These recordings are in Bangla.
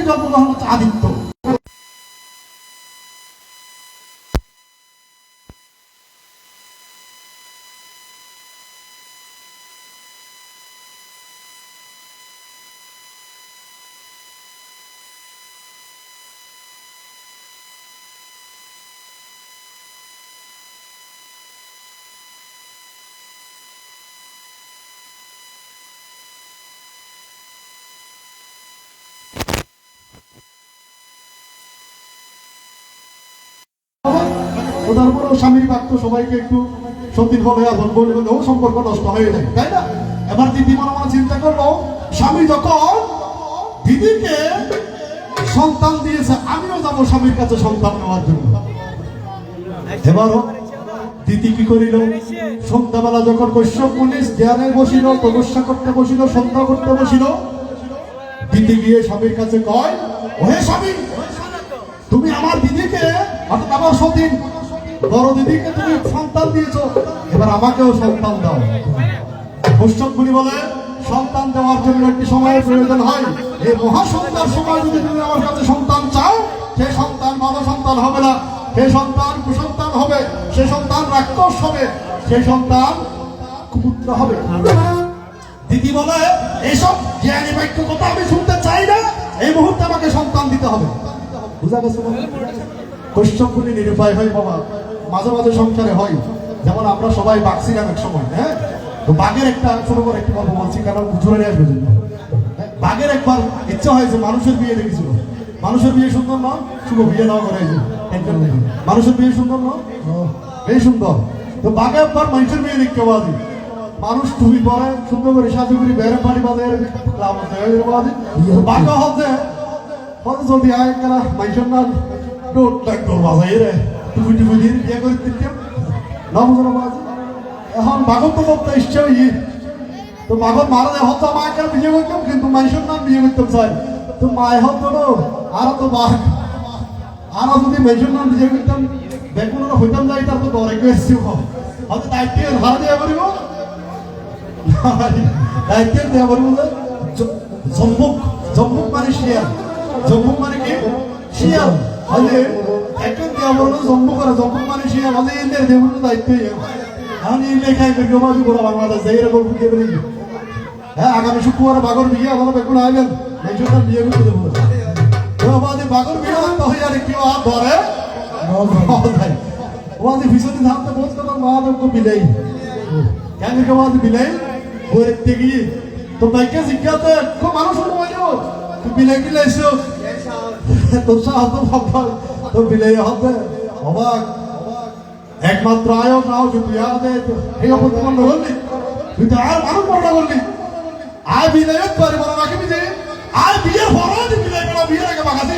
জন্মগ্রহণ হচ্ছে আদিত্য। তারপরেও স্বামীর বাক্য সবাইকে একটু সতীর বলে এখন বললেও সম্পর্ক নষ্ট হয়ে যায়, তাই না? এবার দিদি মনে মনে চিন্তা করলো, স্বামী যখন দিদিকে সন্তান দিয়েছে, আমিও যাবো স্বামীর কাছে সন্তান নেওয়ার জন্য। এবার দিদি কি করিল, সন্ধ্যাবেলা যখন কশ্যপ মুনি জ্ঞানে বসিল, তপস্যা করতে বসিল, সন্ধ্যা করতে বসিল, দিদি গিয়ে স্বামীর কাছে কয়, ওহে স্বামী, তুমি আমার দিদিকে অর্থাৎ আমার সতীন বড় দিদিকে তুমি সন্তান দিয়েছো, এবার আমাকেও সন্তান দাও। কশ্যপ মুনি বলে, সন্তান দেওয়ার জন্য একটি সময়ের প্রয়োজন হয়। এই মহাসন্তার সময় যদি তুমি আমার কাছে সন্তান চাও, সে সন্তান ভালো সন্তান হবে না, সে সন্তান কুসন্তান হবে, সে সন্তান রাক্ষস হবে, সে সন্তান কুপুত্র হবে। দিদি বলে, এইসব জ্ঞানী বাক্য কথা আমি শুনতে চাই না, এই মুহূর্তে আমাকে সন্তান দিতে হবে। বুঝা গেছে? কশ্যপ মুনি নিরুপায় হয় বাবা। মাঝে মাঝে সংসারে হয়, যেমন আমরা সবাই বাঘ ছিলাম এক সময়, হ্যাঁ? তো বাঘের একটা ছোট করে একটি গল্প বলছি, কারণ জোরে নিয়ে আসবে। বাঘের একবার ইচ্ছা হয়েছে মানুষের বিয়ে দেখেছিল। মানুষের বিয়ে সুন্দর না, শুভ বিয়ে নাও করে, মানুষের বিয়ে সুন্দর না, এই সুন্দর। তো বাঘে একবার মানুষের বিয়ে দেখতে পাওয়া, মানুষ টুপি পরে সুন্দর করে সাজু করি বেড়ে পানি বাঁধে, বাঘা হচ্ছে যদি আয় কারা মানুষের না ডোট লাগতো বাজাই রে, টুপি টুপি দিয়ে বিয়ে করে দিতাম না, বুঝলো বাজি। এখন বাঘর তো করতে ইচ্ছে হই, তো বাঘর মারা যায় হতো মাকে বিয়ে করতাম, কিন্তু মানুষের নাম বিয়ে করতাম চাই, তো মায় হতো আর তো বাঘ, আর যদি মানুষের নাম বিয়ে করতাম বেগুন হইতাম যাই, তার তো ডরে গেছি হয়তো দায়িত্বের ভাড়া দেওয়া করিব, দায়িত্বের দেওয়া করিব যে জম্মুক, জম্মুক মানে শিয়াল, জম্মুক মানে কি শিয়াল, হলে একজন দেওয়া বললো জম্মু করে, জম্মুক মানে শিয়াল, হলে এদের দেবুর দায়িত্ব। এখন এই লেখায় বেগমাজি গোড়া বাংলাদেশ যাই এরকম বুঝতে পেরে, হ্যাঁ আগামী শুক্রবার বাঘর বিয়ে, আমার বেগুন আইবেন মেজর বিয়ে করতে দেবো, বাঘর বিয়ে হয়ে আর কেউ আর ধরে ওয়াজি ভীষণ ধামতে বলতে পার মহাদেব বিলাই কেন ওয়াজি বিলাই বই গিয়ে তো তাইকে জিজ্ঞাসা খুব মানুষ তুই বিলাই বিলাইছো তোর সাহায্য ভাববার তো বিলাই হবে অবাক একমাত্র আয়ো নাও যে তুই আর এই অপমান করলি, তুই তো আর মানুষ বড় করলি, আয় বিলাই পারে বড় রাখবি যে আয় বিয়ে বড় বিলাই বড় বিয়ের আগে বাগাতে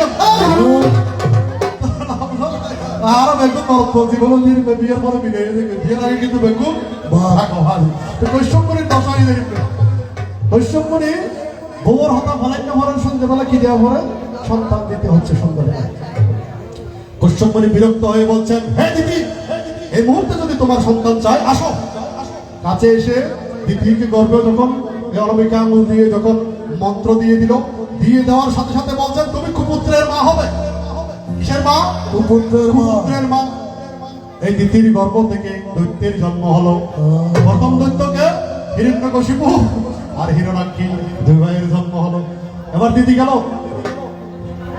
আর বেগুন জীবনের বিয়ের পরে বিয়ে বিয়ের আগে কিন্তু বেগুন কশ্যপ মুনির দশাই দেখবে। কশ্যপ মুনি বউর হতা ভালাইতে ভরেন, সন্ধ্যেবেলা কি দেওয়া ভরে সন্তান দিতে হচ্ছে সন্ধ্যাবেলা। কশ্যপ মুনি বিরক্ত হয়ে বলছেন, হে দিদি, এই মুহূর্তে যদি তোমার সন্তান চাই আসো। কাছে এসে দিদিকে গর্বে যখন অরবিকা আঙুল দিয়ে যখন মন্ত্র দিয়ে দিল, দিয়ে দেওয়ার সাথে সাথে বলছেন, তুমি কুপুত্রের মা হবে। কিসের মা? কুপুত্রের মা। এই দিদির গর্ভ থেকে দৈত্যের জন্ম হলো। প্রথম দৈত্যকে হিরণ্যকশিপু আর হিরণ্যাক্ষী দুই ভাইয়ের জন্ম হলো। এবার দিদি গেল।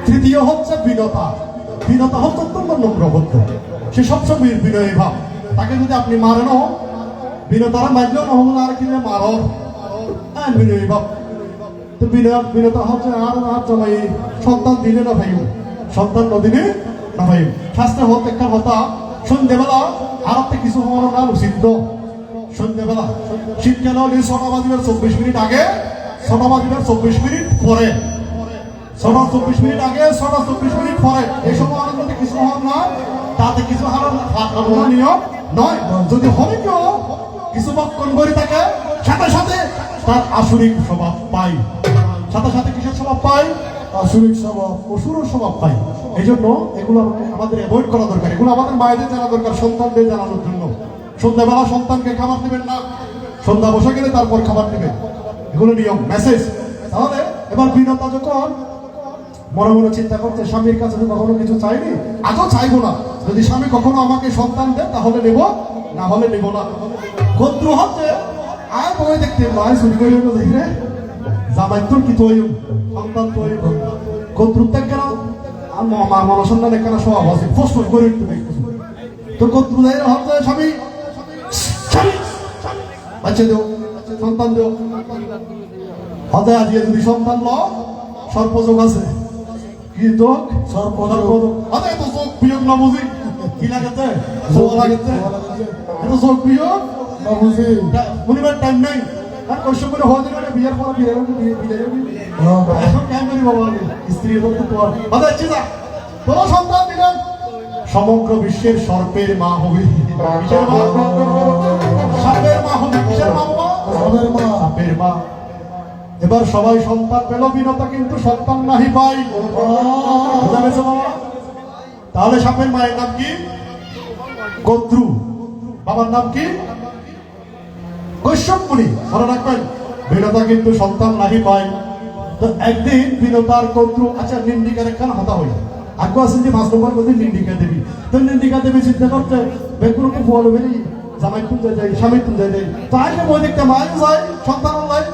তৃতীয় হচ্ছে বিনতা। বিনতা হচ্ছে অত্যন্ত নম্রভদ্র, সে সবসময় বিনয়ী ভাব। তাকে যদি আপনি মারেন, বিনতারা মারলেও না হবো, আর কিনে মারো, হ্যাঁ বিনয়ী ভাব। তো বিনতা হচ্ছে আর জমাই সন্তান দিলে না ভাই, সন্তান নদিনে না ভাই। শাস্ত্রে হতে একটা হতা সন্ধ্যেবেলা আর একটা কিছু হওয়ার না উচিত। সন্ধ্যেবেলা শীতকাল হলে ৬টা বাজিবার ২৪ মিনিট আগে, ৬টা বাজিবার ২৪ মিনিট পরে, ৬টা ২৪ মিনিট আগে, ৬টা ২৪ মিনিট পরে, এই সময় আর যদি কিছু হওয়ার নয়, তাতে কিছু হারার নিয়ম নয়। যদি হবে কেউ কিছু বক্ষণ করে থাকে, সাথে সাথে তার আসুরিক স্বভাব পাই, সাথে সাথে কিসের স্বভাব পাই? আসুরিক স্বভাব, অসুরের স্বভাব পাই। এই জন্য এগুলো আমাদের অ্যাভয়েড করা দরকার। এগুলো আমাদের মায়েদের জানা দরকার, সন্তানদের জানানোর জন্য। সন্ধ্যাবেলা সন্তানকে খাবার দেবেন না, সন্ধ্যা বসে গেলে তারপর খাবার দেবেন, এগুলো নিয়ম, মেসেজ। তাহলে এবার বিনতা যখন মনে মনে চিন্তা করছে স্বামীর কাছে তো কখনো কিছু চাইনি, আজও চাইবো না। যদি স্বামী কখনো আমাকে সন্তান দেয় তাহলে নেব, না হলে নেব না। কদ্রু হচ্ছে আর বই দেখতে মায় চুরি করে দেখে জামাই তোর কি তৈরি সন্তান তৈরি কদ্রু দেখ কেন মা মনসন্ধান কেন স্বভাব আছে ফস করে একটু দেখতেছি তোর কদ্রু দেয় হচ্ছে স্বামী বাচ্চা দেও সন্তান দেও হতে আজিয়ে যদি সন্তান ল সর্পযোগ আছে কি তো সর্পযোগ আরে তো যোগ বিয়োগ না বুঝি কি লাগেছে যোগ লাগেছে এত যোগ বিয়োগ না বুঝি মনিবার টাইম নাই আর কষ্ট করে হওয়া দিন বিয়ের পর বিয়ে এখন কেন করি বাবা স্ত্রী তো তোর আরে চিন্তা তোর সন্তান দিলেন সমগ্র বিশ্বের সর্পের মা হবে সাপের মা হবে কিসের মা বাবা সাপের মা। এবার সবাই সন্তান পেল বিনতা কিন্তু সন্তান নাহি পাই বুঝা গেছে বাবা। তাহলে সাপের মায়ের নাম কি কদ্রু, বাবার নাম কি কৈশ্যপমুনি। মনে রাখবেন বিনতা কিন্তু সন্তান নাহি পাই। তো একদিন বিনতার কদ্রু আচ্ছা নিন্দিকার একখান হতা হই আগ্রহ আছেন যে 5 নম্বর মধ্যে নিন্দিকা দেবী। তো নিন্দিকা দেবী চিন্তা করতে বেগুনকে ফল বেরি জামাই তুলে যায় স্বামী তুলে যায় তাই বই দেখতে মায় যায় সন্তান লাই।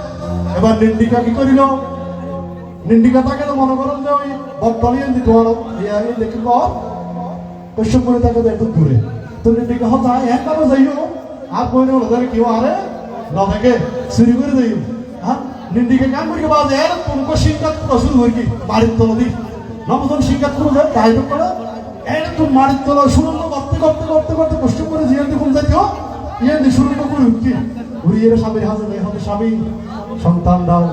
এবার নিন্দিকা কি করিল নিন্দিকা তাকে তো মনে করেন যে ওই বটলিয়ে দিত দেখিল কৈশ্যপ করে তাকে একটু দূরে। তো নিন্দিকা হতা একবারও যাইও আর বই ওদের কেউ আরে না থাকে চুরি করে যাইও হ্যাঁ নিন্দিকা কাম করি বাজে এর তোমাকে সিংহাত শুরু করি বাড়ির তলা দি নবজন সিংহাত করে যায় গাইড করে এর তো মারির তলা সুরঙ্গ করতে করতে করতে করতে কষ্ট করে জিয়ান্তি কোন যাইতে ইয়ে দি সুরঙ্গ করে উঠি ঘুরিয়ে স্বামীর হাজে নেই হবে স্বামী সন্তান দাও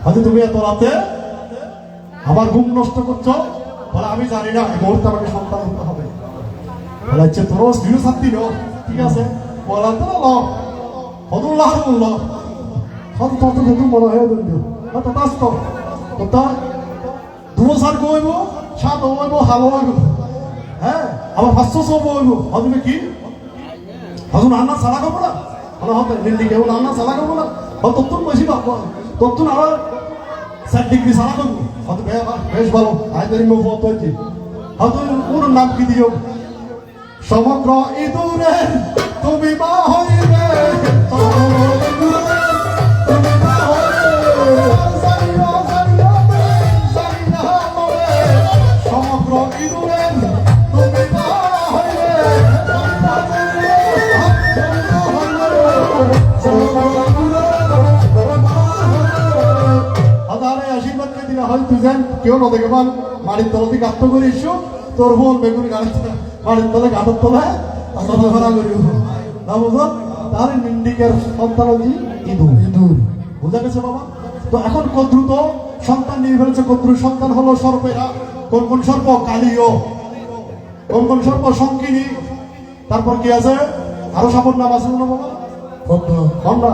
হয়তো তুমি এত রাতে আমার ঘুম নষ্ট করছো বলে আমি জানি না এই মুহূর্তে আমাকে সন্তান হতে হবে বলে হচ্ছে তোর স্ত্রী ছাত্রী নো ঠিক আছে বলা তো ল হদুল্লাহ বলল হয়তো তত কিন্তু মনে হয়ে দিল হয়তো ব্যস্ত তো দুসার গইব সাত হইব হালো হইব হ্যাঁ আবার 500 সব হইব হবে কি হজুন আন্না সালা করবো না ভালো হবে দিল্লি কেবল আন্না সালা করবো না তত্তুন বেশি পাবো তত্তুন আবার 7 ডিগ্রি সালা করবো হয়তো বেশ ভালো আইদারি মুখ হচ্ছে হয়তো ওর নাম কি দিও সমগ্র ইঁদুরে তুমি মা হইবে সমগ্র ইঁদুরে তুমি মা হইবে আশীর্বাদকে দিলে হয় তুই যেন কেউ না দেখে পান বাড়ির তলা থেকে আত্ম করে এসো তোর বোন বেগুন গাড়ি বাড়ির তলে গাঁটের তলায় ঘোরা করি না বুঝো তাহলে নিন্দিকের সন্তান হচ্ছে ইঁদুর ইঁদুর বুঝা গেছে বাবা। তো এখন কদ্রুত সন্তান নিয়ে ফেলেছে কদ্রুর সন্তান হলো সর্পেরা কোন কোন সর্প কালীয় কোন কোন সর্প শঙ্কিনী তারপর কি আছে আরো সাপের নাম আছে না বাবা পদ্ম গন্ডা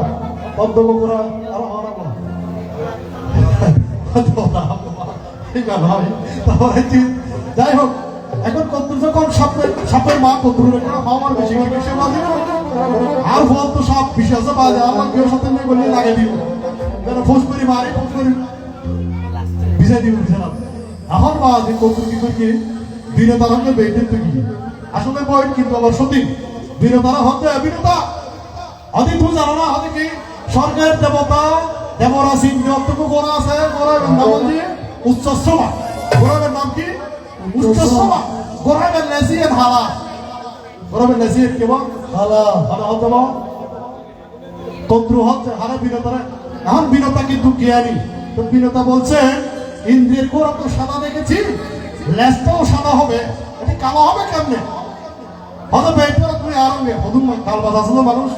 পদ্ম গোপুরা আরো যাই হোক এখন কদ্রু যখন সাপের মা কদ্রুর আমার বেশি আর ফল তো সাপ বিশ্বাস বাজে আমার কেউ সাথে নেই বলে লাগিয়ে দিব ফোস করি মারি ফোস করি ভিজে দিব বিছানা এখন বাজে কদ্রু কি করি বিনতার হচ্ছে বেটের তো কি আসলে বই কিন্তু আবার সঠিক বিনতারা হতে বিনতা হতে তুই জানো না হতে কি সরকারের দেবতা দেবরা সিং যতটুকু গোড়া আছে গোড়াবের নাম হচ্ছে উচ্চস্তমা গোড়াবের নাম কি উচ্চস্তমা গোড়াবের লেসিয়ে হালা গোড়াবের লেসিয়ে কেবল হালা হালা হতে বা কদ্রু হচ্ছে হারা বিনতারা এখন বিনতা কিন্তু জ্ঞানী তো বিনতা বলছে ইন্দ্রিয়ের গোড়া তো সাদা দেখেছি লেজটাও সাদা হবে এটি কালো হবে কেমনে হয়তো বেটটা তুমি আরঙ্গে হদুম কালবাজ আছে না মানুষ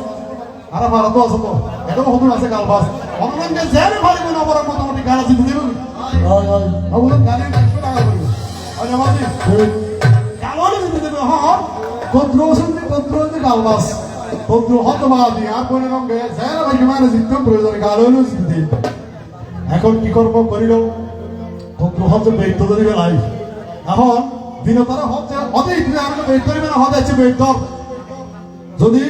আরে ভারতও আছে তো এটাও হদুম আছে কালবাজ অনলাইনে জেনে ভারি কোনো অপরাধ মোটামুটি গাড়া জিতে দেবে ওগুলো গাড়ির 100 টাকা করবে আর আমাদের কালো জিতে দেবে হ্যাঁ কদ্র শুনতে কদ্র হচ্ছে কালবাজ কদ্র হতে বাদি আর কোনো রঙে জেনে ভাই মানে জিততে প্রয়োজন গালো হলো জিতে এখন কি করবো করিল কদ্র হচ্ছে বেট তো দিবে লাই এখন বিনতারা হচ্ছে অধিক আমাকে বেট করিবে না হতে আছে বেট যদি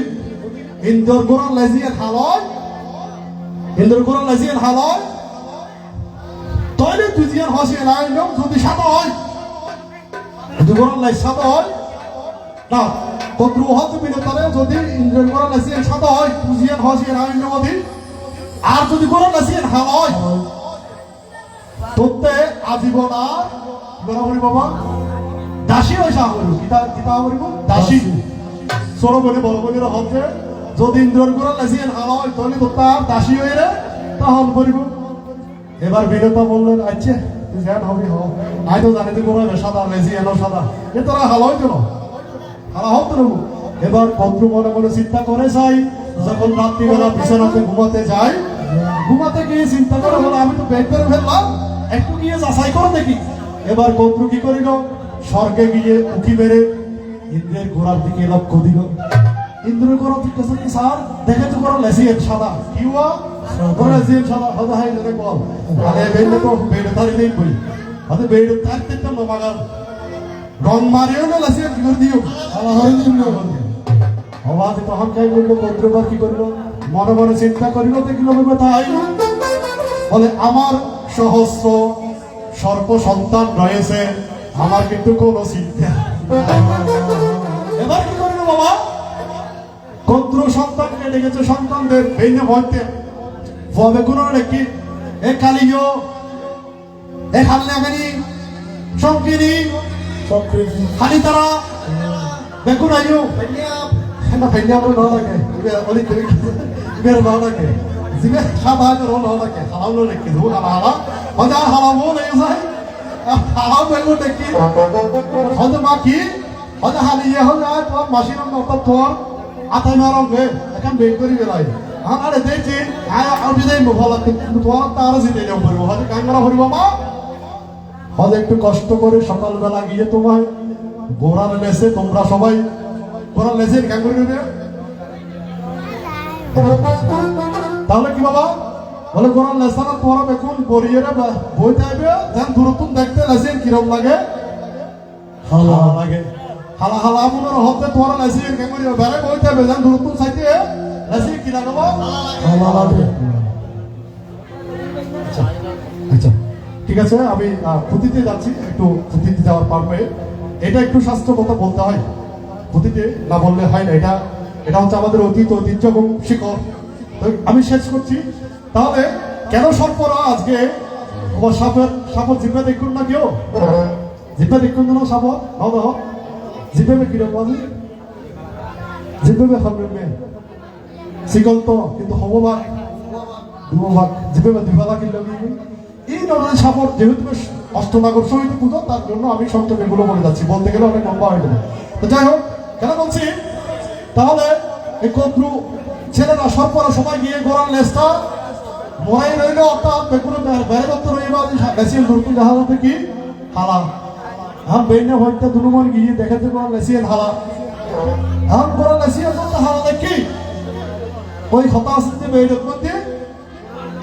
ইন্দোর গোড়া লেজিয়ে খালয় ইন্দোর গোড়া লেজিয়ে খালয় তো তাহলে দুজিয়ান হসে নাই লোক যদি সাদা হয় দুগোড়ার লাই সাদা হয় না কদ্রু হতে বিনতারে যদি ইন্দ্রের গোড়া লাসিয়ান সাদা হয় দুজিয়ান হসে নাই নদী আর যদি গোড়া লাসিয়ান হাল হয় তোতে আজীবন আর বরাবরি বাবা দাসী হয় সাহবরু কিতা কিতা বলিব দাসী সরো বলে বড় বলে হচ্ছে যদি ইন্দ্রের গোড়া লাসিয়ান হাল হয় তাহলে তো তার দাসী হয়ে রে তাহল বলিব এবার বিনতা বললেন আচ্ছা তুই জ্ঞান হবি হ আই তো জানি তুই গোড়া সাদা লাসিয়ান সাদা এ তোরা হাল হয় তো না হাল হতো না এবার কদ্রু মনে মনে চিন্তা করে যাই যখন রাত্রিবেলা বিছানাতে ঘুমাতে যাই ঘুমাতে গিয়ে চিন্তা করে বলে আমি তো বেড করে ফেললাম একটু গিয়ে যাচাই করে দেখি এবার কদ্রু কি করিল স্বর্গে গিয়ে উঁকি মেরে ইন্দ্রের ঘোড়ার দিকে লক্ষ্য দিল ইন্দ্রের ঘোড়া ঠিক আছে কি স্যার দেখে তো ঘোড়া লেসিয়েন সাদা কি হওয়া ঘোড়া লেসিয়েন সাদা হতে হয় না বল আরে বেডে তো বেডে তারি নেই বই হতে বেডে তারতে তো নমাগাল রং মারিও না লেসিয়েন কি করে দিও আলা হরিণ জন্য অবাধ তখন খাই বললো কদ্রবার কি করলো মনে মনে চিন্তা করিল দেখলো তাই বলে আমার সহস্র সর্প সন্তান রয়েছে আমার কিন্তু কোনো চিন্তা এবার কি করিল বাবা কদ্র সন্তানকে ডেকেছে সন্তানদের ভেঙে ভরতে ভবে কোনো নাকি এ কালিও এ খাল্লাগানি সংকিনি খালি তারা দেখুন আইও না ফেলিয়া বলে না লাগে ওলি তুমি বের না লাগে জিমে খাবা করো না লাগে হালাও নাকি ধু হালা হজা হালাও নাই যায় হালাও বেগো দেখি হজা মাকি হজা হালিয়ে হজা তো মাসির মত তো আতাই মারবে এখন বেগ করি বেলাই আরে দেখি আয় আউটি দেই মোবাইল কিন্তু তো তার জিতে যাও পড়বো হজা কাঙ্গরা পড়ব মা হজা একটু কষ্ট করে সকালবেলা গিয়ে তোমায় গোড়ার মেসে তোমরা সবাই গোড়া লেসেন কেন করে নেবে তাহলে কি বাবা বলে গোড়া লেসানা তোরা এখন বরিয়ে বই যাইবে যেন দূরতুন দেখতে লেসেন কিরম লাগে হালা লাগে হালা হালা মনের হতে তোরা লেসেন কেন করে বেড়ে বই যাবে যেন দূরতুন চাইতে লেসেন কি লাগে হালা লাগে আচ্ছা ঠিক আছে আমি পুঁথিতে যাচ্ছি একটু পুঁথিতে যাওয়ার পারবে এটা একটু শাস্ত্র কথা বলতে হয় পুঁথিতে না বললে হয় না এটা এটা হচ্ছে আমাদের অতীত ঐতিহ্য এবং শিকড় আমি শেষ করছি তাহলে কেন সর্পরা আজকে সাপের জিভে দেখুন না কেউ জিভে দেখুন না সাপ দাও জিভে কিরকম জিভে হবে শিকল তো কিন্তু হববাক দুবাক জিভে দুবালা কিনলে এই ধরনের সাপর যেহেতু অষ্টনাগর সহিত পুজো তার জন্য আমি সংক্ষেপে এগুলো বলে যাচ্ছি বলতে গেলে অনেক লম্বা হয়ে যাবে তো যাই হোক কেন বলছি তাহলে এই কদ্রু ছেলেরা সর্পরা সবাই গিয়ে গোড়ার লেজটা মরাই রইল অর্থাৎ বেগুনে বেড়ে দত্ত রইবা লেসিয়ান ধরতে দেখা যাবে কি হালা হাম বেইনে হইতে দুনুমান গিয়ে দেখাতে পারা লেসিয়ান হালা হাম গোড়া লেসিয়ান ধরতে হালা দেখি ওই কথা আছে যে বেইনের মধ্যে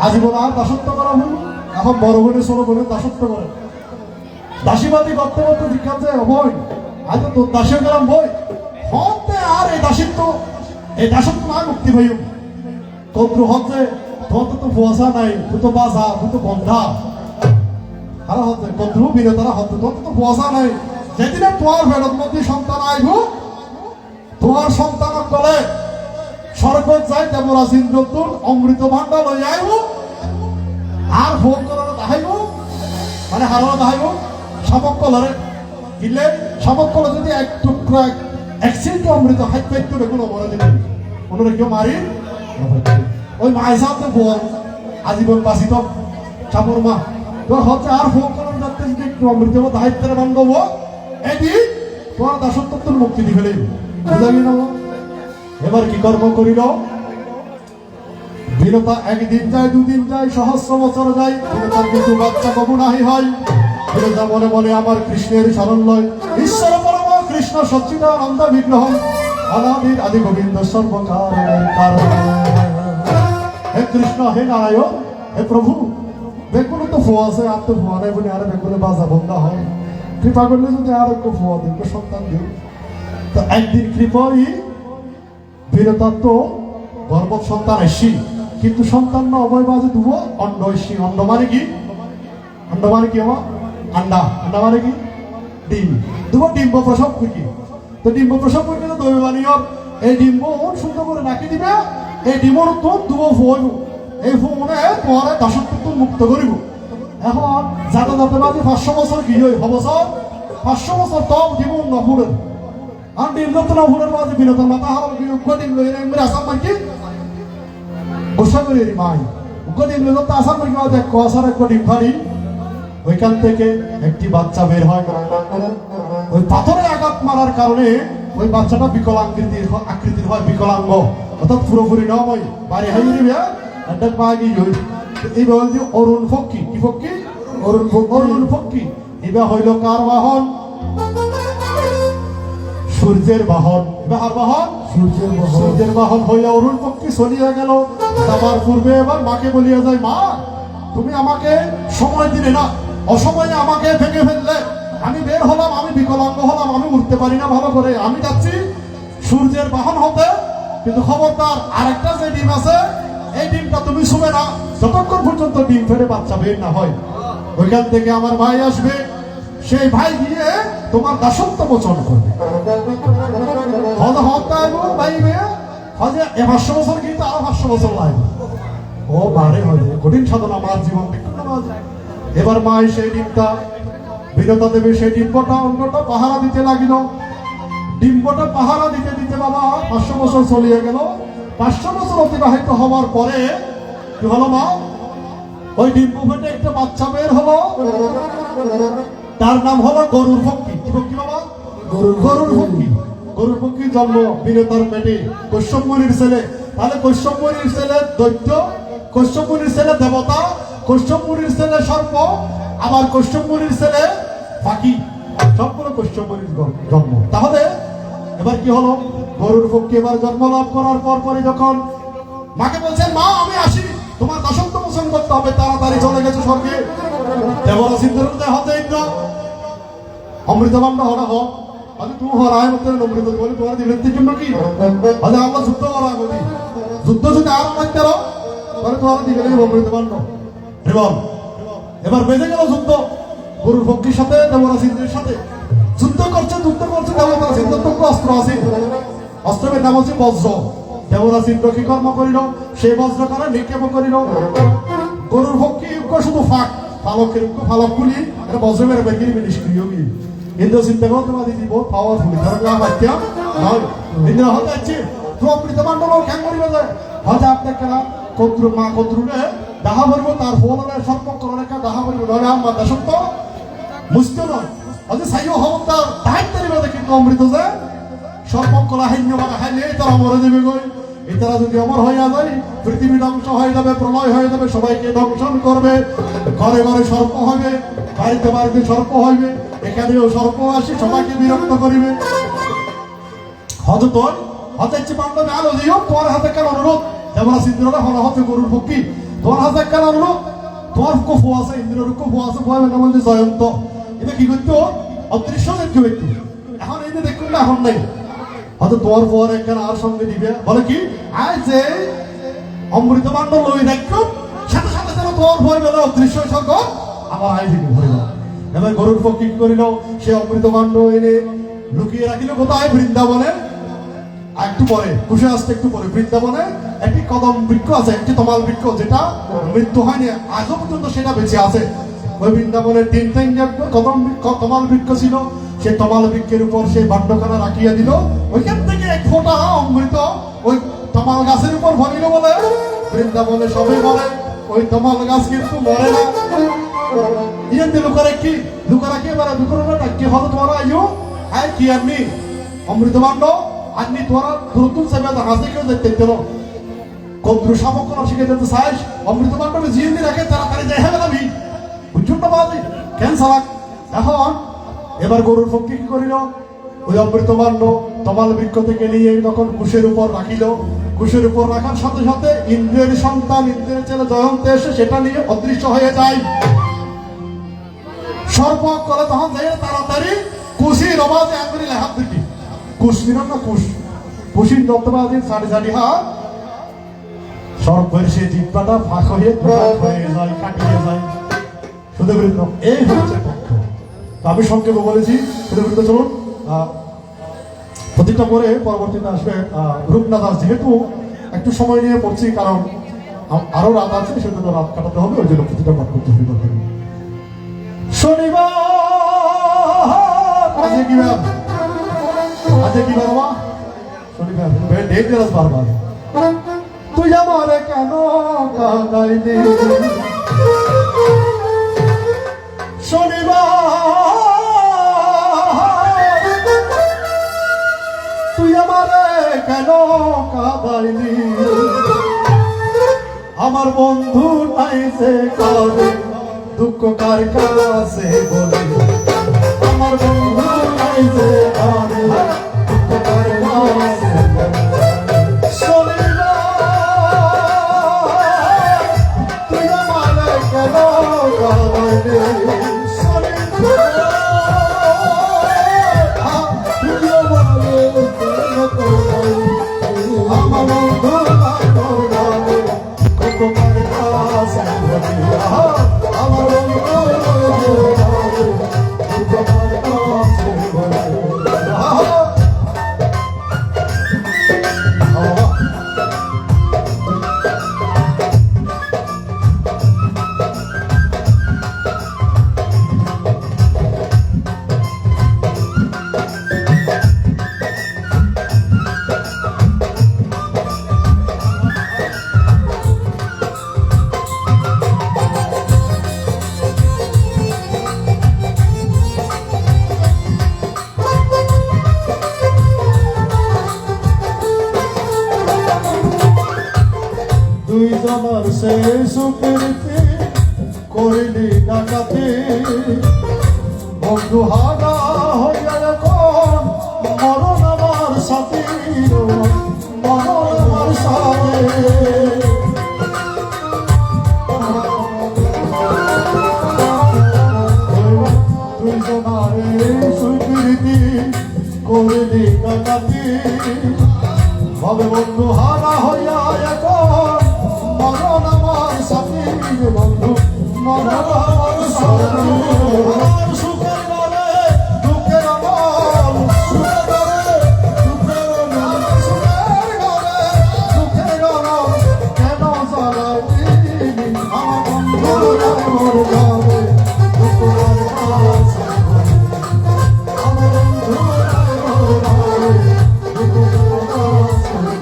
আজীবন আর দাসত্ব করা হল এখন বড় বোনে ছোট বোনে দাসত্ব করে দাসীবাদী করতে করতে দীক্ষা যায় বই আজ তো দাসী গেলাম বই হতে আর এই দাসত্ব না মুক্তি ভাইও কদ্রু হচ্ছে তোর তো ফুয়াশা নাই তুই তো বাজা তুই তো বন্ধা আর হচ্ছে কদ্রু বিরতারা হচ্ছে তোর তো ফুয়াশা নাই যেদিনে তোমার বেড়ত মধ্যে সন্তান আইব তোমার সন্তান বলে স্বর্গ যাই দেবরাজ ইন্দ্রতুল অমৃত ভান্ডার লই আইব আর ভোগ করার দেখাইব মানে হারানো দেখাইব শাবক কলরে দিলে শাবক কল যদি এক টুকরা এক সিল্ক অমৃত হাইট পাইতো দেখুন মনে দিলেন অনুরে কেউ মারি ওই মাই সাথে ভোগ আজীবন বাঁচিত চাপর মা তো হচ্ছে আর ভোগ করার যাতে যদি একটু অমৃত দায়িত্বের বান্ধব এটি তোমার দাসত্ব মুক্তি দি ফেলে বুঝা গেল এবার কি কর্ম করিল বিরতা একদিন যায় দুদিন যায় সহস্র বছর যায় বিরতার কিন্তু বাচ্চা কবু নাহি হয় বিরতা মনে মনে আমার কৃষ্ণের শরণ লয় ঈশ্বর পরম কৃষ্ণ সচ্চিদানন্দ বিগ্রহ অনাদির আদি গোবিন্দ সর্বকারের কারণ হে কৃষ্ণ হে নারায়ণ হে প্রভু বেগুনে তো ফোয়া আছে আর তো ফোয়া নাই বলে আরে বেগুনে বাজা বন্ধা হয় কৃপা করলে যদি আর একটু ফোয়া দিন সন্তান দিও তো একদিন কৃপাই বীরতার তো গর্ভত সন্তান এসি কিন্তু সন্তান না অভয় বাজে দুব অন্ড এসি অন্ড মানে কি আন্ডা মানে কি আমার আন্ডা আন্ডা মানে কি ডিম তোমার ডিম্ব প্রসব কি তো ডিম্ব প্রসব করবে তো দৈব বানিয়র এই ডিম্ব সুন্দর করে রাখি দিবে এই ডিমর তো দুবো ফুয়াইব এই ফুনে পরে দাসত্ব মুক্ত করিব এখন যাতে যাতে বাজে 500 বছর কি হয় বছর 500 বছর তো ডিম নফুরের আর ডিম তো নফুরের বাজে বিনোদন মাথা হারাম কি ডিম লইরে মেরে আসাম মার্কি গোসা করে রি মাই ডিম লইলে তো আসাম মার্কি বাজে কসার এক ডিম ফাড়ি ওইখান থেকে একটি বাচ্চা বের হয় ওই পাথরে আঘাত মারার কারণে ওই বাচ্চাটা আকৃতির হয় বিকলাঙ্গ অর্থাৎ পুরোপুরি নয় বাড়ি হাইয়ে একটা পাগি হই এই বলছি অরুণ ফক্কি কি ফক্কি অরুণ ফক্কি এবার হইল কার বাহন সূর্যের বাহন এবার বাহন সূর্যের বাহন হইয়া অরুণ ফক্কি চলিয়া গেল তারপর পূর্বে এবার মাকে বলিয়া যায় মা তুমি আমাকে সময় দিলে না অসময়ে আমাকে ভেঙে ফেললে আমি বের হলাম আমি বিকলাঙ্গ হলাম আমি উঠতে পারি না ভালো করে আমি যাচ্ছি সূর্যের বাহন হতে কিন্তু খবরদার আরেকটা যে ডিম আছে এই ডিমটা তুমি শুবে না যতক্ষণ পর্যন্ত ডিম ফেটে বাচ্চা বের না হয় ওইখান থেকে আমার ভাই আসবে সেই ভাই গিয়ে তোমার দাসত্ব মোচন করবে ভাই মেয়ে হজে 500 বছর কিন্তু আরো 500 বছর লাগবে ও বারে হজে কঠিন সাধনা আমার জীবন এবার মা সেই ডিমটা বিনতা দেবে সেই ডিম্বটা অন্যটা পাহারা দিতে লাগিল ডিম্বটা পাহারা দিতে দিতে বাবা 500 বছর চলিয়ে গেল 500 বছর অতিবাহিত হওয়ার পরে কি হলো মা ওই ডিম্ব ফেটে একটা বাচ্চা বের হলো তার নাম হলো গরুর ফক্কি কি ফক্কি বাবা গরুর ফক্কি জন্ম বিনতার পেটে কশ্যপ মুনির ছেলে তাহলে কশ্যপ মুনির ছেলে দৈত্য কশ্যপ মুনির ছেলে দেবতা কশ্যপ মুনির ছেলে সর্প আবার কশ্যপ মুনির ছেলে ফাঁকি সবগুলো কশ্যপ মুনির জন্ম তাহলে এবার কি হলো গরুর পক্ষে এবার জন্ম লাভ করার পরে যখন মাকে বলছেন মা আমি আসি তোমার দাসত্ব মোচন করতে হবে তাড়াতাড়ি চলে গেছে স্বর্গে দেবরা সিদ্ধরূপে হতে ইন্দ্র অমৃতবান্ড হরা হোক আজ তুমি হরায় মতো অমৃত বলে তোমার দিবেন জন্য কি আজ আমরা যুদ্ধ করা গতি যুদ্ধ যদি আর করতে রো তাহলে তোমার দিবেন অমৃতবান্ড এবং এবার বেঁধে গেল যুদ্ধ গরুর পক্ষীর সাথে দেবরা সিদ্ধের সাথে যুদ্ধ করছে দেবরা সিদ্ধ অস্ত্র আছে অস্ত্রের নাম হচ্ছে বজ্র দেবরা সিদ্ধ কি কর্ম করিল সেই বজ্র করে নিক্ষেপ করিল গরুর পক্ষী শুধু ফালকের ফালক গুলি এটা বজ্র মেরে বের গিয়ে নিষ্ক্রিয় গিয়ে ইন্দ্র চিন্তা করো তোমার দিদি বহুত পাওয়ারফুল ধরলাম বাচ্চা নয় ইন্দ্র হতে যাচ্ছে তো অমৃত মান্ডল কেন করিবে যায় হয়তো আপনার কেনা কদ্রু মা কদ্রুনে দাহা ভরবো তার ফোন সর্প করলে দাহা ভরবো নয় আমার দাসত্ব মুস্ত নয় আজ সাইও হব তার দায়িত্ব নিবে কিন্তু অমৃত যে সর্প কলা হাইন্য মানে হাইলে তারা মরে দেবে গই এটারা যদি অমর হইয়া যায় পৃথিবী ধ্বংস হয়ে যাবে প্রলয় হয়ে যাবে সবাইকে ধ্বংসন করবে ঘরে ঘরে সর্প হবে বাড়িতে বাড়িতে সর্প হইবে এখানেও সর্প আসি সবাইকে বিরক্ত করিবে হয়তো তোর হাতে ইচ্ছে পান্ডব আলো দিও তোর হাতে কেন অনুরোধ যেমন সিদ্ধরা হল হতে গরুর পক্ষী তোর হাতে কেন অনুরোধ তোর কফু আছে ইন্দ্রের কফু আছে ভয় না বলতে জয়ন্ত এটা কি করতো অদৃশ্য দেখতে ব্যক্তি এখন এই দেখুন না এখন নাই হয়তো তোর পর একখান আর সঙ্গে দিবে বলে কি আজ যে অমৃত মান্ড লই দেখো সাথে সাথে যেন তোর ভয় বেলা অদৃশ্য সঙ্গ আবার আই দিকে ভয় এবার গরুর পক্ষী করিল সে অমৃত মান্ড এনে লুকিয়ে রাখিল কোথায় বৃন্দাবনে একটু পরে খুশি আসতে একটু পরে বৃন্দাবনে একটি কদম বৃক্ষ আছে একটি তমাল বৃক্ষ যেটা মৃত্যু হয়নি আজও পর্যন্ত সেটা বেঁচে আছে ওই বৃন্দাবনের তিনটা কদম তমাল বৃক্ষ ছিল সে তমাল বৃক্ষের উপর সেই ভাণ্ডখানা রাখিয়া দিল ওইখান থেকে এক ফোঁটা অমৃত ওই তমাল গাছের উপর ভরিল বলে বৃন্দাবনে সবাই বলে ওই তমাল গাছ কিন্তু মরে না ইয়াতে লুকারে কি এবারে দুপুরে কি হলো তোমার আইও হ্যাঁ কি আপনি অমৃত মান্ড আপনি তোরা নতুন সেবা হাসে কেউ দেখতে দিল কদ্রু শাবক কোন শিখে যেতে চাইস অমৃত মান্ডবে জিয়ে রাখে তাড়াতাড়ি যাই হ্যাঁ আমি বুঝুন না বাদি কেন সালাক এখন এবার গরুর পক্ষে কি করিল ওই অমৃত মান্ড তমাল বৃক্ষ থেকে নিয়ে তখন কুশের উপর রাখিল কুশের উপর রাখার সাথে সাথে ইন্দ্রের সন্তান ইন্দ্রের ছেলে জয়ন্ত এসে সেটা নিয়ে অদৃশ্য হয়ে যায় সর্প করে তখন যাই তাড়াতাড়ি কুশি রবাজে একবারই হাত দিবি কুশ নিলাম না কুশির দত্তবাদী সাড়ে হাত সর্পের সে জিব্বাটা ফাঁক হয়ে যায় কাটিয়ে যায় সুদেবৃন্দ এই হচ্ছে পক্ষ। তো আমি সংক্ষেপে বলেছি সুদেবৃন্দ। চলুন প্রতিটা পরে পরবর্তীতে আসবে রূপনা দাস। যেহেতু একটু সময় নিয়ে পড়ছি কারণ আরো রাত আছে, সেজন্য রাত কাটাতে হবে, ওই জন্য প্রতিটা পাঠ করতে হবে। শনিবার আজকে কি বার? আজকে কি বার বাবা? শনিবার। ডেঞ্জারাস বারবার। তুই আমার কেন কাঁদাইলি শনিবার, তুই আমার কেন কাঁদাইলি, আমার বন্ধু নাই সে কাঁদে দুঃখ কার কাছে বলে, আমার বন্ধু নাই সে কাঁদে দুঃখ কার কাছে বলে। তুই আমার কেন কাঁদাইলি আমার বন্ধু দুইজনের সেই সুকৃতি করিলি ডাকাতি, বন্ধু হারা হইয়া এখন মরণ আমার সাথী, মরণ আমার সাথে। দুইজনের সুকৃতি করিলি ডাকাতি, ভাবে বন্ধু হারা হইয়া এখন মরণ আমার সাথী, বন্ধু মরণ আমার সাথী। সুখের ঘরে দুঃখের আমার, সুখের ঘরে দুঃখের আমার, সুখের ঘরে দুঃখের আমার, কেন জ্বালাইলি আমার বন্ধু মর যাবে দুঃখ আমার সাথী, আমার বন্ধু মর যাবে দুঃখ আমার সাথী।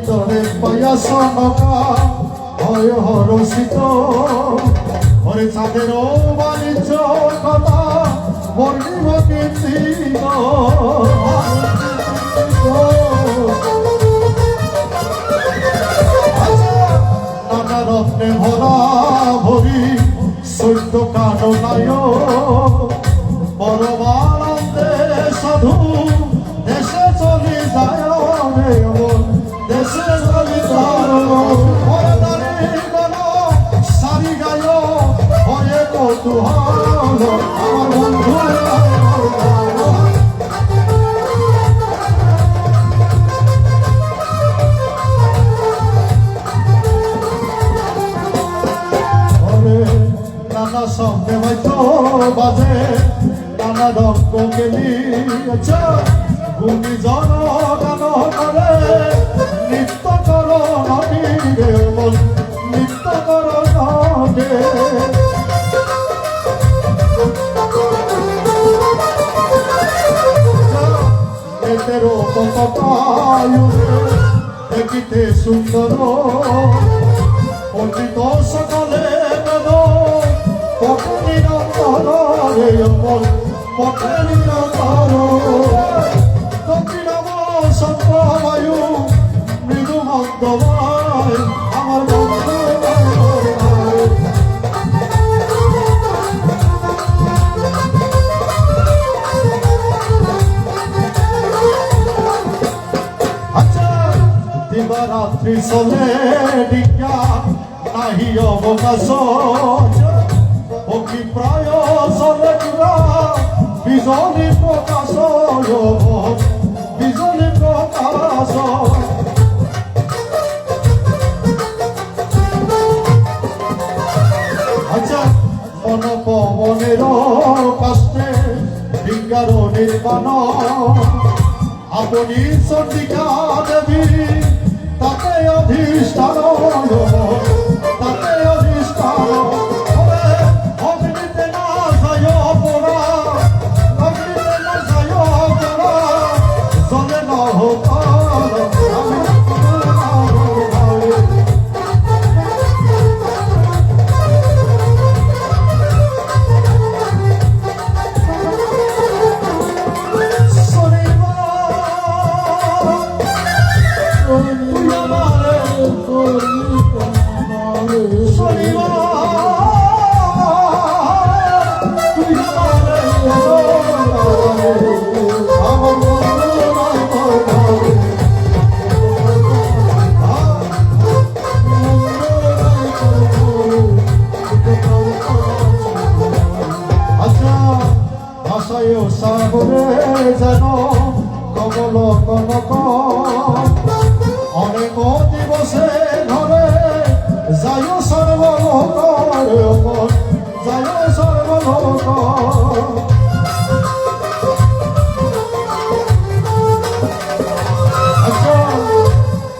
তরে পায়াসনকা হয় হরষিত, হরে চাঁদের বাণিজ্য কথা বর্ণিব কীর্তিত, নানা রত্নে ভরা ভরি সৈন্য কানো নায়, বড় আনন্দে সাধু দেশে চলি যায় রে, দেশে চলি সারি গায় হয়ে কৌতূহল আমার বন্ধু। নানা শব্দে হয়তো বাজে, নানা রক্ত গেলি গুণী জন গান করে, নৃত্য কর নদী রে বল, নৃত্য কর নদে। এতেরও পতাকায়ু দেখিতে সুন্দর, পণ্ডিত সকলে বেদ পথে নিরন্তর রে অমল, পথে নিরন্তর। দক্ষিণাম সত্যবায়ু মৃদু মন্দবায় আমার বন্ধু। রাত্রি চলে ডিজ্ঞা নাহি অবকাশ অগ্নি প্রায় চলে পুরা বিজলি প্রকাশ বিজলি প্রকাশ আচ্ছা মন পবনের কাষ্টে ডিজ্ঞার নির্মাণ আপনি চন্ডিকা দেবী তাতে অধিষ্ঠান তাতে অধিষ্ঠান অগ্নিতে না যায় পোড়া অগ্নিতে না যায় পোড়া জলে না হোক সাগরে যেন কমল কনক অনেক দিবসে ধরে যায় সর্বলোক যায় সর্বলোক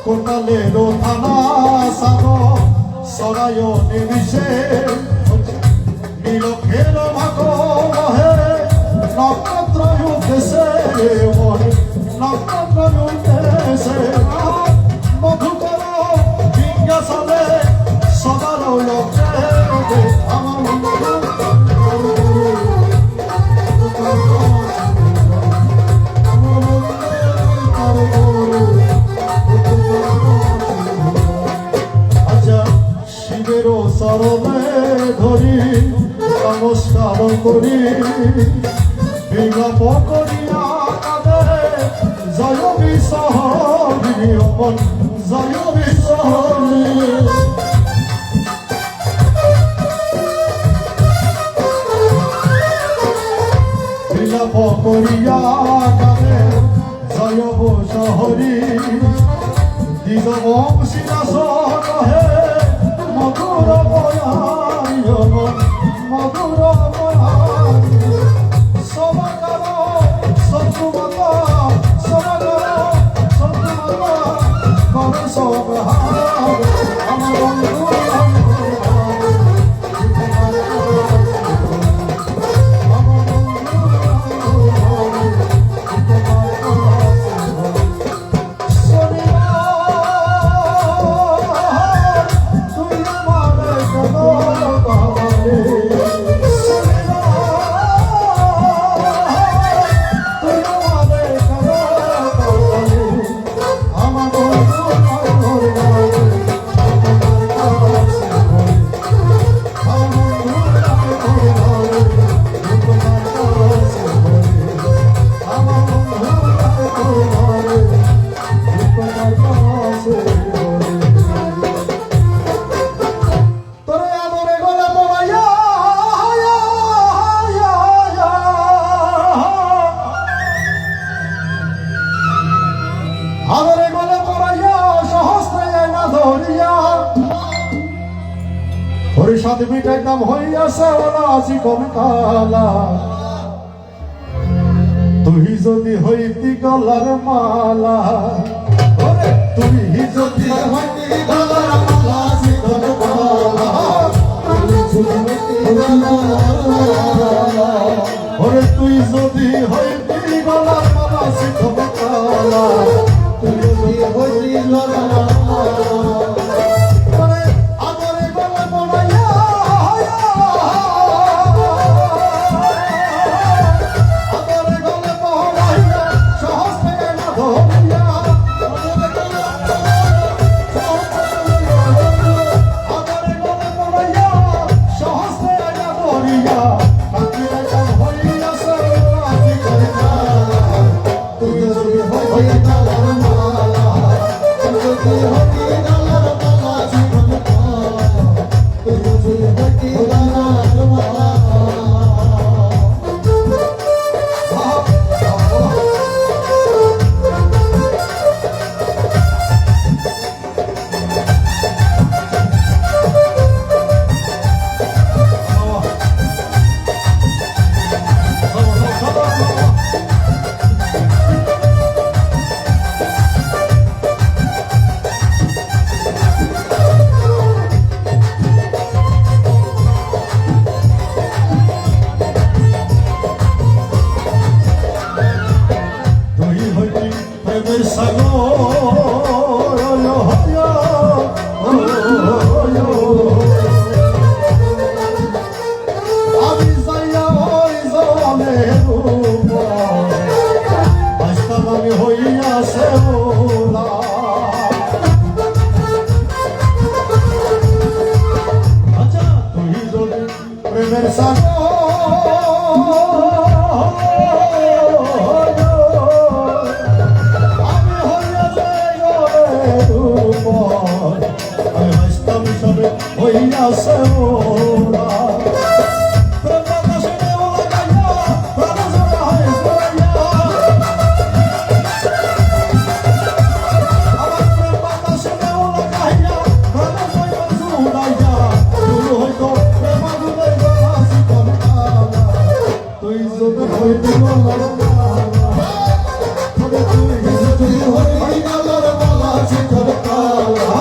কোটালের থানা সাগ সরায় নিমিষে নীলক্ষের ভাগ বহে নক্ষত্র উঠেছে নক্ষত্র উঠেছে মধুকর জিজ্ঞাসালে সবার লোকে আচ্ছা শিবের চরণে ধরি নমস্কার করি বিলাপ করিয়া কাঁদে জয় বিশ্বহরি অমন জয় বিশ্বহরি বিলাপ করিয়া কাঁদে জয় বিশ্বহরি দ্বিজ বংশী দাস কহে মধুর বয়ারি অমন মধুর বয়ারি সমাগম সত্যমত সমাগম সত্যমত করে সবহার আমার বন্ধু হরিষাদ মিটাই নাম হইয়াছে ওলা আছি কনকালা তুই যদি হইতি গলার মালা তুই যদি হইতি গলার মালা আছি কনকালা ওরে তুই যদি হইতি গলার মালা আছি কনকালা তুই যদি হইতি গলার মালা আছে মোরা আচ্ছা তুই যদি প্রেমের সাগর হইয়াছে মোরা প্রেম বাতাসে নেও লাগাইয়া প্রাণ জোড়া হয়ে জড়াইয়া আমার প্রেম বাতাসে নেও লাগাইয়া প্রাণ জোড়াইয়া তুই হয়তো প্রেম আগুনের গলা শিকল কালা তুই যদি হইতে গলার মালা তবে তুই যদি হইতে গলার মালা শিকল কালা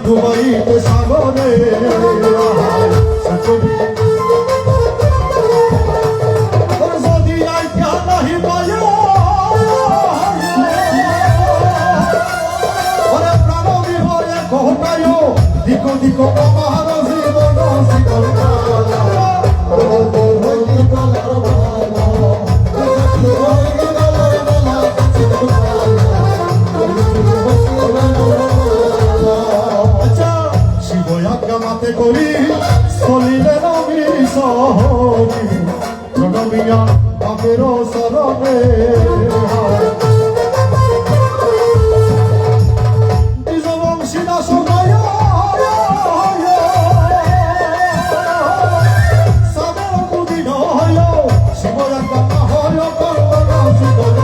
ডুবাইতে সাগরে যদি আইকা নাহি পায় ওরে প্রাণ বিহরে ঘটায় দিক দিক আমার জীবন শিকল মাতে করি চলিলে নবী সহরি প্রণমিয়া বাপের শরণে নিজ বংশীরা শোনায় সাদের মুদিন হয় শিবরা কাটা হয় কর্মনা শিবর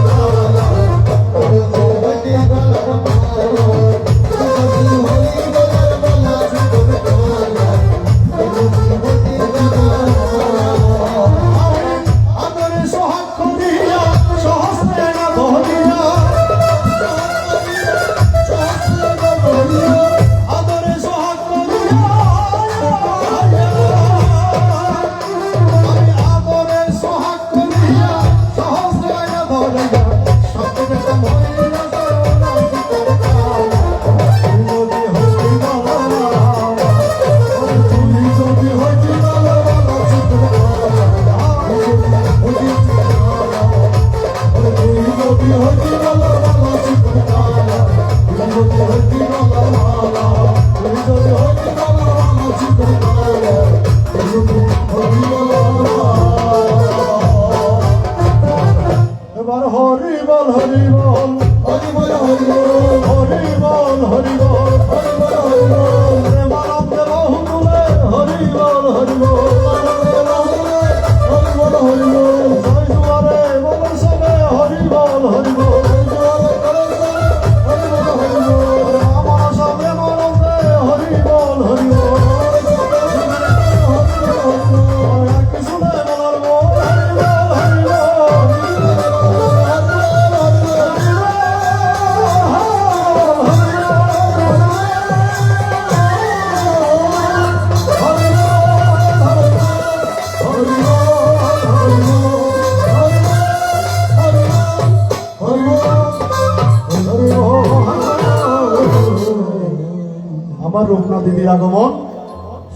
আমার রূপনা দিদির আগমন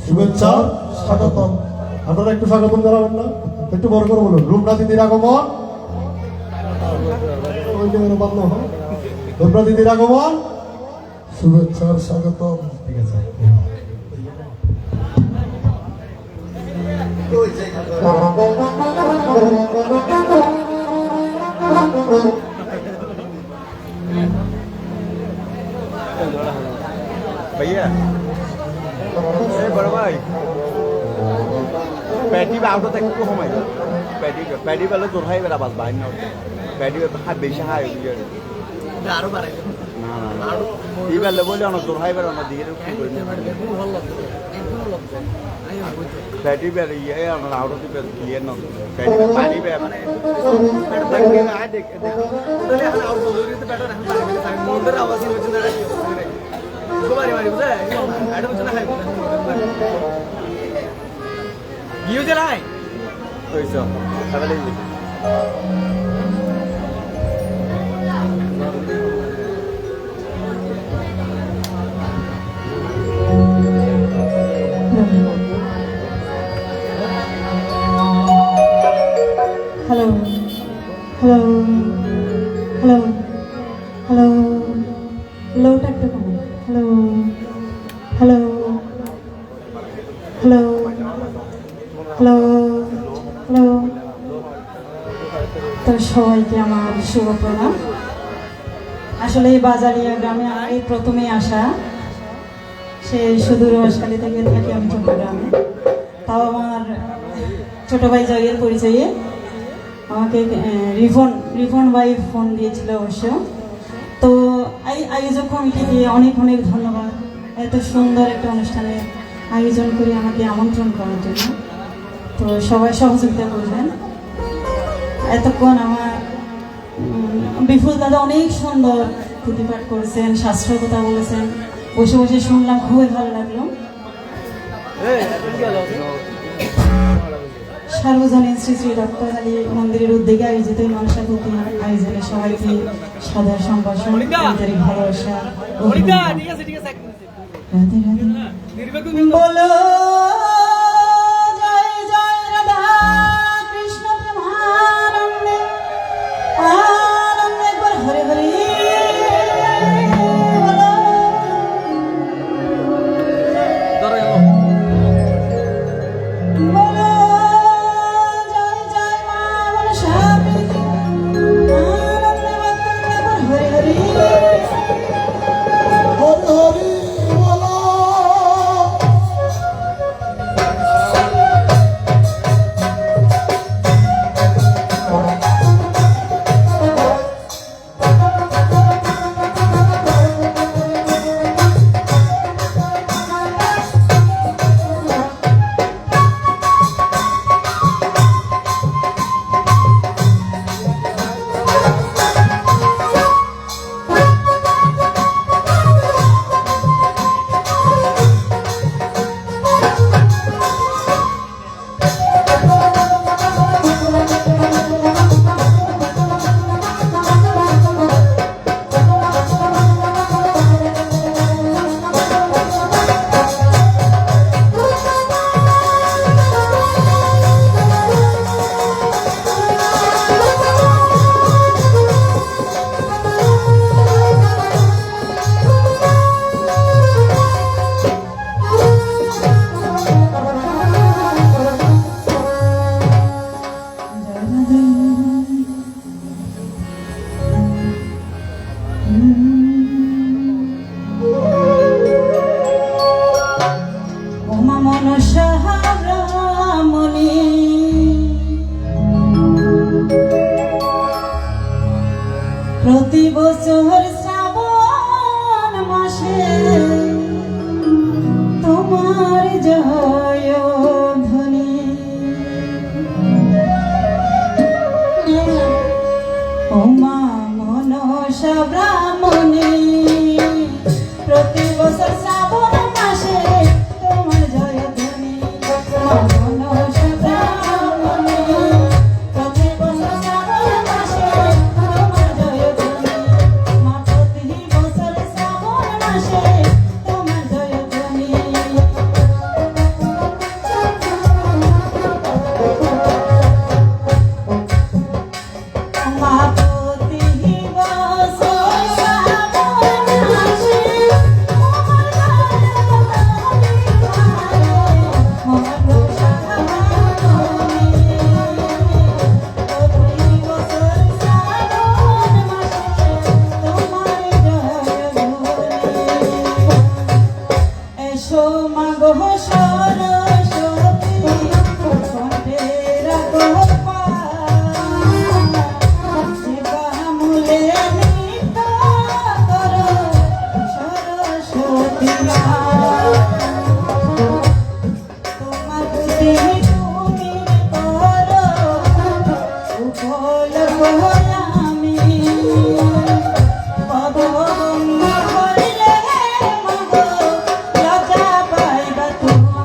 শুভেচ্ছা স্বাগতম। আপনারা একটু স্বাগতম জানাবেন না? একটু বড় করে বলুন, রূপনা দিদির আগমন। রূপনা দিদির আগমন শুভেচ্ছা স্বাগতম। ঠিক আছে। भैया बड़ भाई पैटी पे आउट तक को हमारे पैटी वाला तो है मेरा बस भाई ना पैटी पे हाथ बेचा है ये आरो बारे ना ना ये वाला बोले ना तो है मेरा ना दिए पैटी पे ये है ना आउट पे क्लियर ना पैटी पे माने पैटी पे आ देख तो ले आउट बोल रही तो बैठो ना मोटर आवाज ही बजना है गोबारी मारी बुझे ऐड बजना है ये जलाए तो इसे अगले Hello, hello, hello, hello, hello, Dr. Kamal. Hello, hello, hello, hello, hello. তো সবাইকে আমার শুভ প্রণাম। আসলে এই বাজারিয়া গ্রামে আমি প্রথমেই আসা, সে সুদূর রসখালী থেকে থাকি আমি চট্টগ্রামে। তাও আমার ছোট ভাই জয়ের পরিচয়ে আমাকে রিফন ভাই ফোন দিয়েছিল অবশ্য। তো এই আয়োজক কমিটিকে অনেক অনেক ধন্যবাদ, এত সুন্দর একটা অনুষ্ঠানের আয়োজন করে আমাকে আমন্ত্রণ করার জন্য। তো সবাই সহযোগিতা করবেন। এতক্ষণ আমার বিপুল দাদা অনেক সুন্দর পুঁথিপাঠ করেছেন, শাস্ত্র কথা বলেছেন, বসে বসে শুনলাম, খুবই ভালো লাগলো। সার্বজনীন শ্রী শ্রী দত্তকালী মন্দিরের উদ্যোগে আয়োজিত মনসা পুঁথি আয়োজনে সবাইকে সাদর সম্ভাষণ, আন্তরিক ভালোবাসা। রাধে রাধে বলো জয় জয় রাধা কৃষ্ণ প্রেমানন্দে আনন্দে একবার হরে হরে এসো মাগো সরস্বতী কণ্ঠে রাখো মূলে নৃত্য করো সরস্বতী মা। তোমার প্রতি তুমি করো উপলক্ষ আমি পদবন্ধ হইলে মাগো লজ্জা পাইবা তুমি।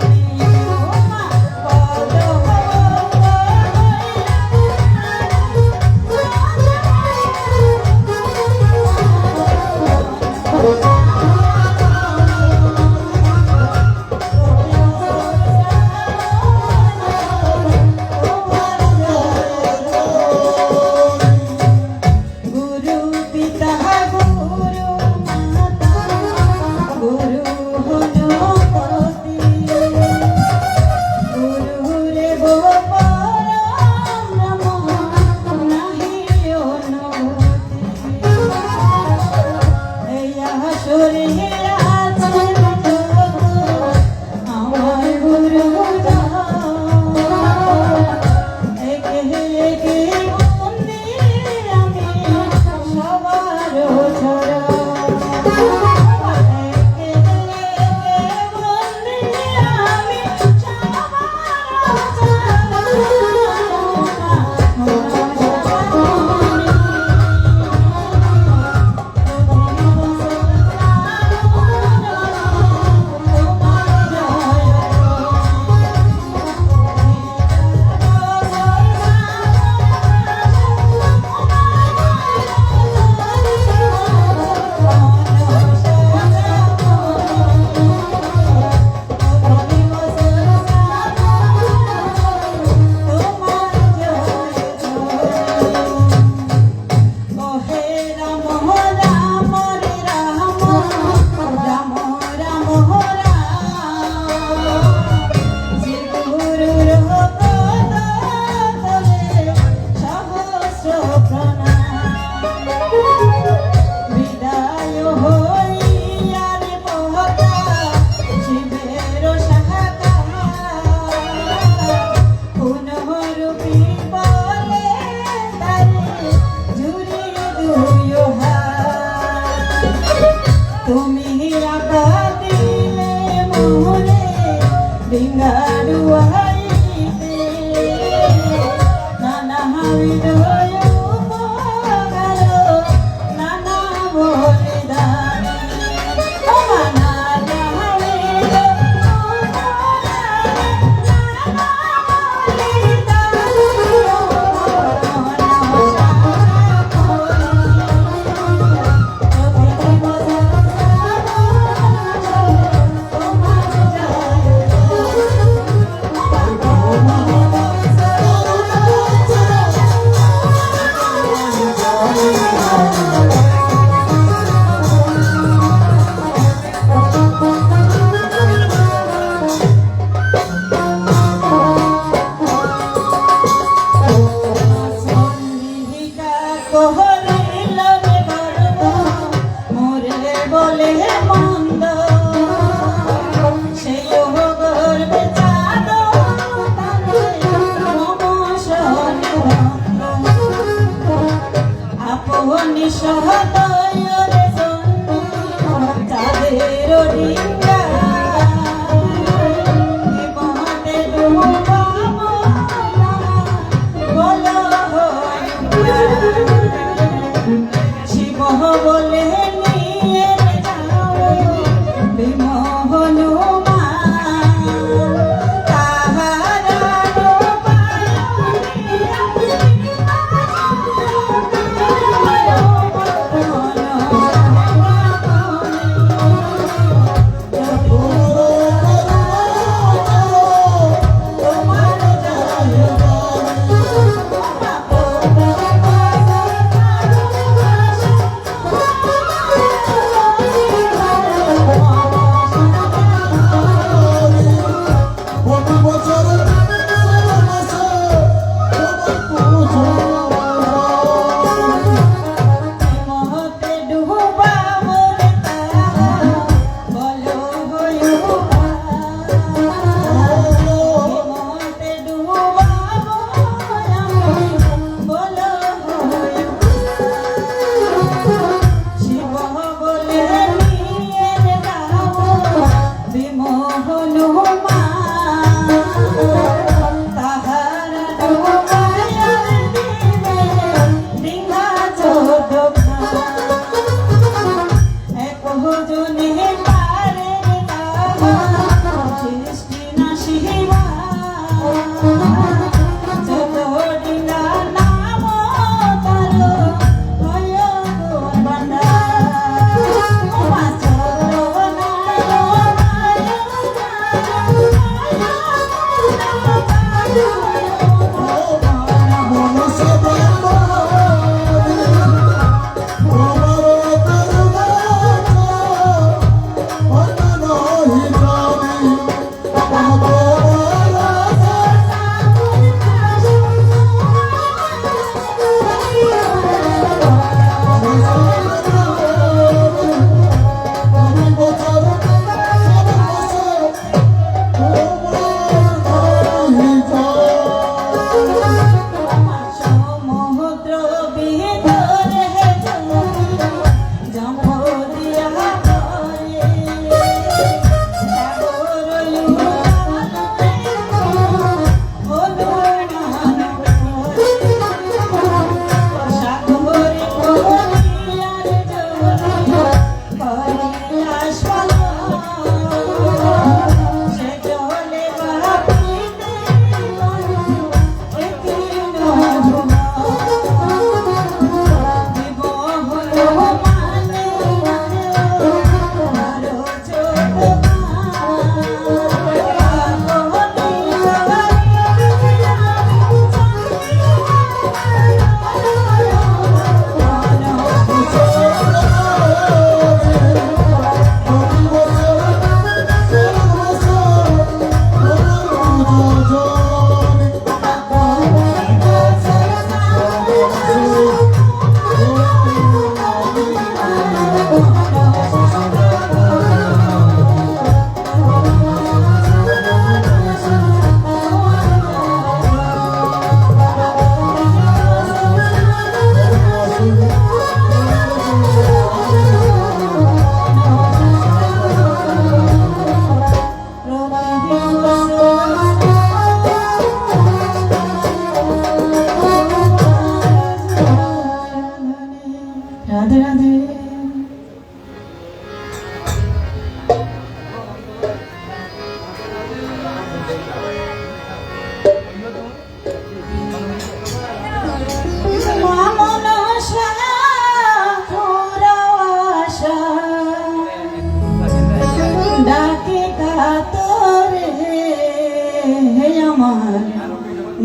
কাতরে হে আমার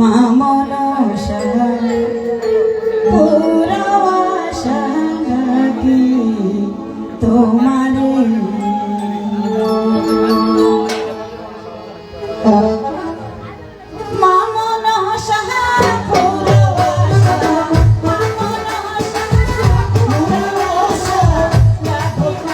মামন পুরা আশা রাখি তোমারে মামন সাহা পুরা আশা মামন সাহা পুরা আশা রাখি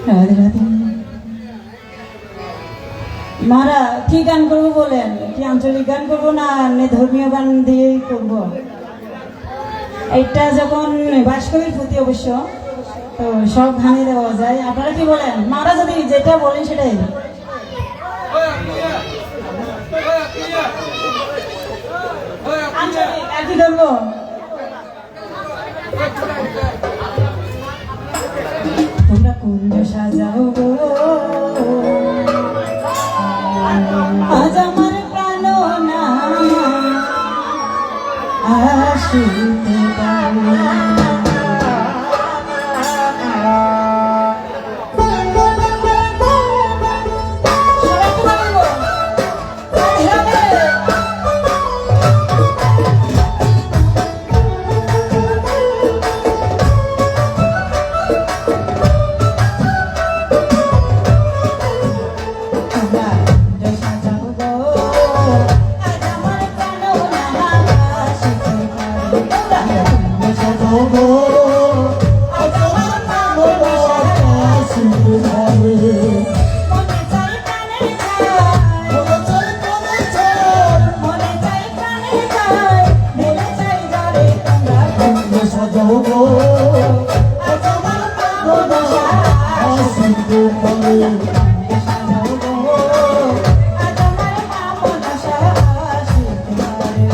রাধে রাধে। মারা কি গান করবো বলেন? কি আঞ্চলিক গান করবো না ধর্মীয় গান দিয়েই করবো? এটা যখন বাসকবির প্রতি অবশ্য তো সব গানই দেওয়া যায়। আপনারা কি বলেন? মারা যদি যেটা বলেন সেটাই। আঞ্চলিক আর কি ধরবো? তোমরা কুঞ্জ সাজাও গো আজ আমার প্রাণ না আসিতে দাও। আসিতে পারে মনে চাই প্রাণে চাই মনে চাই মনে চাই মনে চাই প্রাণে চাই দিলে চাই যারে তোমরা তোমরা সাজাও গো আজ আমার পাবদশা আসিতে পারে সাজাও গো আজ আমার পাবদশা আসিতে পারে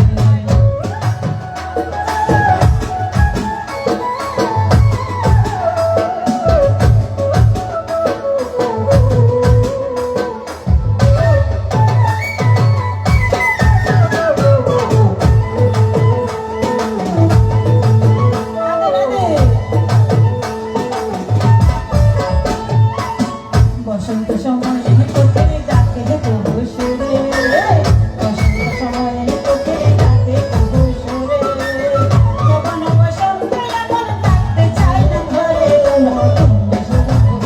বসন্ত সময়ে কোকিল ডাকে তবু সুরে বসন্ত সময়ে কোকিল ডাকে তবু সুরে যখন বসন্ত এমন থাকতে চাই না ঘরে তোমরা সাজাও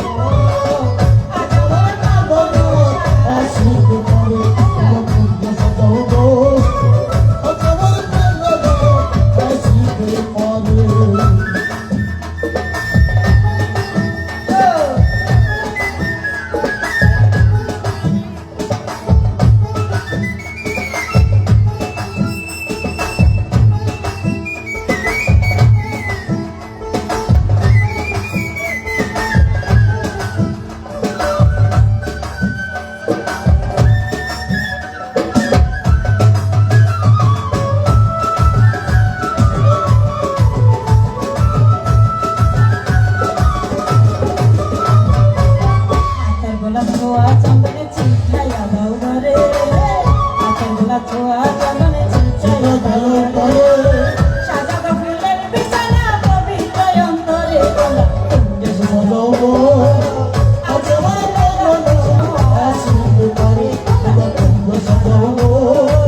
আজ আমার পাবদশা আসিতে পারে তোমরা সাজাও গো আজ আমার পাবদশা আসিতে পারে আতর গোলাপ ছোঁয়া চন্দনে ছিটাইয়া দাও ঘরে আতর গোলাপ ছোঁয়া চন্দনে ছিটাইয়া দাও ঘরে সাজানো ফুলের বিছানা পবিত্র অন্তরে তোমরা কুঞ্জ সাজাও গো আজ আমার পাবদশা আসিতে পারে তোমরা সাজাও গো